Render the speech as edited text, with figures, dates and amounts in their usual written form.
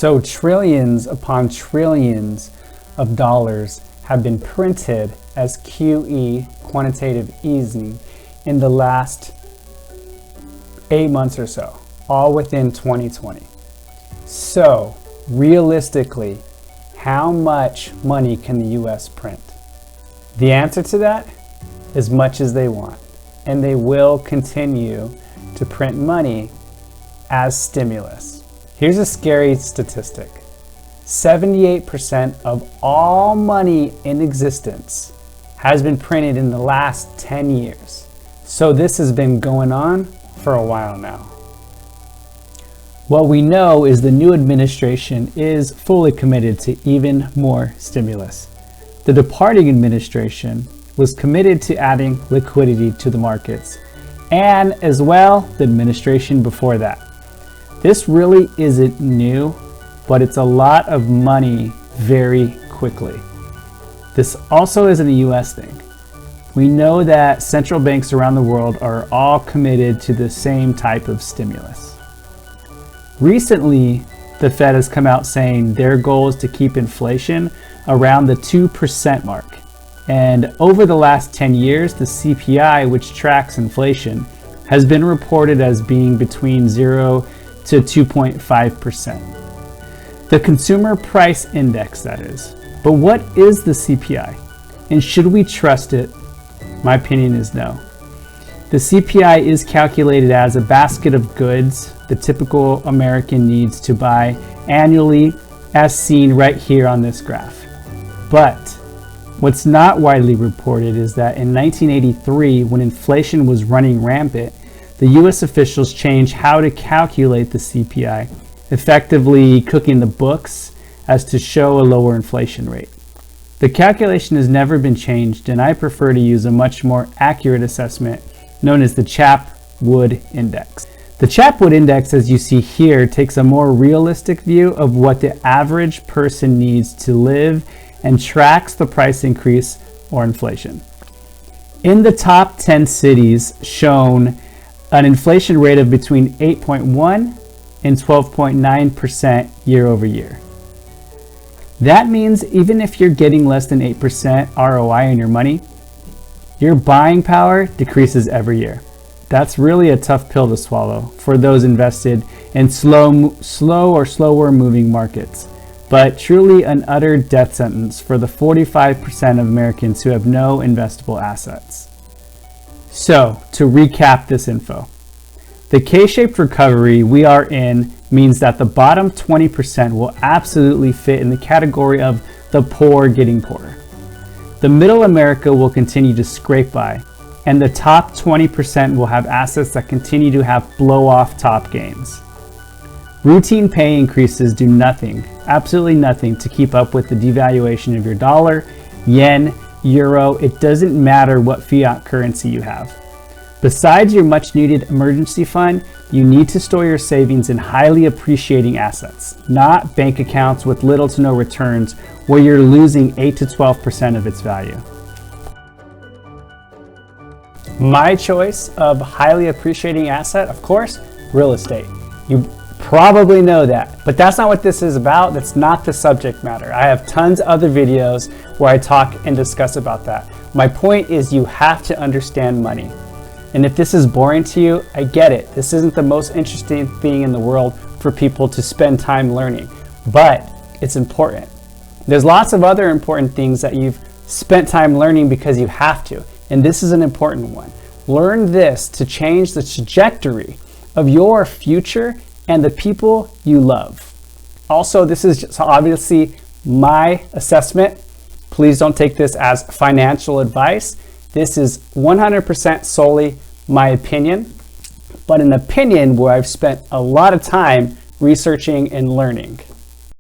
So trillions upon trillions of dollars have been printed as QE, quantitative easing, in the last 8 months or so, all within 2020. So realistically, how much money can the US print? The answer to that, as much as they want. And they will continue to print money as stimulus. Here's a scary statistic. 78% of all money in existence has been printed in the last 10 years. So this has been going on for a while now. What we know is the new administration is fully committed to even more stimulus. The departing administration was committed to adding liquidity to the markets, and as well, the administration before that. This really isn't new, but it's a lot of money very quickly. This also isn't a US thing. We know that central banks around the world are all committed to the same type of stimulus. Recently, the Fed has come out saying their goal is to keep inflation around the 2% mark. And over the last 10 years, the CPI, which tracks inflation, has been reported as being between 0 to 2.5%. The Consumer Price Index, that is. But what is the CPI? And should we trust it? My opinion is no. The CPI is calculated as a basket of goods the typical American needs to buy annually, as seen right here on this graph. But what's not widely reported is that in 1983, when inflation was running rampant, the US officials changed how to calculate the CPI, effectively cooking the books as to show a lower inflation rate. The calculation has never been changed, and I prefer to use a much more accurate assessment known as the Chapwood Index. The Chapwood Index, as you see here, takes a more realistic view of what the average person needs to live and tracks the price increase or inflation. In the top 10 cities shown, an inflation rate of between 8.1 and 12.9% year over year. That means even if you're getting less than 8% ROI on your money, your buying power decreases every year. That's really a tough pill to swallow for those invested in slow or slower moving markets, but truly an utter death sentence for the 45% of Americans who have no investable assets. So, to recap this info, the K-shaped recovery we are in means that the bottom 20% will absolutely fit in the category of the poor getting poorer. The middle America will continue to scrape by, and the top 20% will have assets that continue to have blow-off top gains. Routine pay increases do nothing, absolutely nothing, to keep up with the devaluation of your dollar, yen, euro. It doesn't matter what fiat currency you have. Besides your much needed emergency fund, you need to store your savings in highly appreciating assets, not bank accounts with little to no returns where you're losing 8 to 12% of its value. My choice of highly appreciating asset, of course, real estate. You probably know that, but that's not what this is about. That's not the subject matter. I have tons of other videos where I talk and discuss about that. My point is you have to understand money. And if this is boring to you, I get it. This isn't the most interesting thing in the world for people to spend time learning, but it's important. There's lots of other important things that you've spent time learning because you have to. And this is an important one. Learn this to change the trajectory of your future and the people you love. Also, this is just obviously my assessment. Please don't take this as financial advice. This is 100% solely my opinion, but an opinion where I've spent a lot of time researching and learning.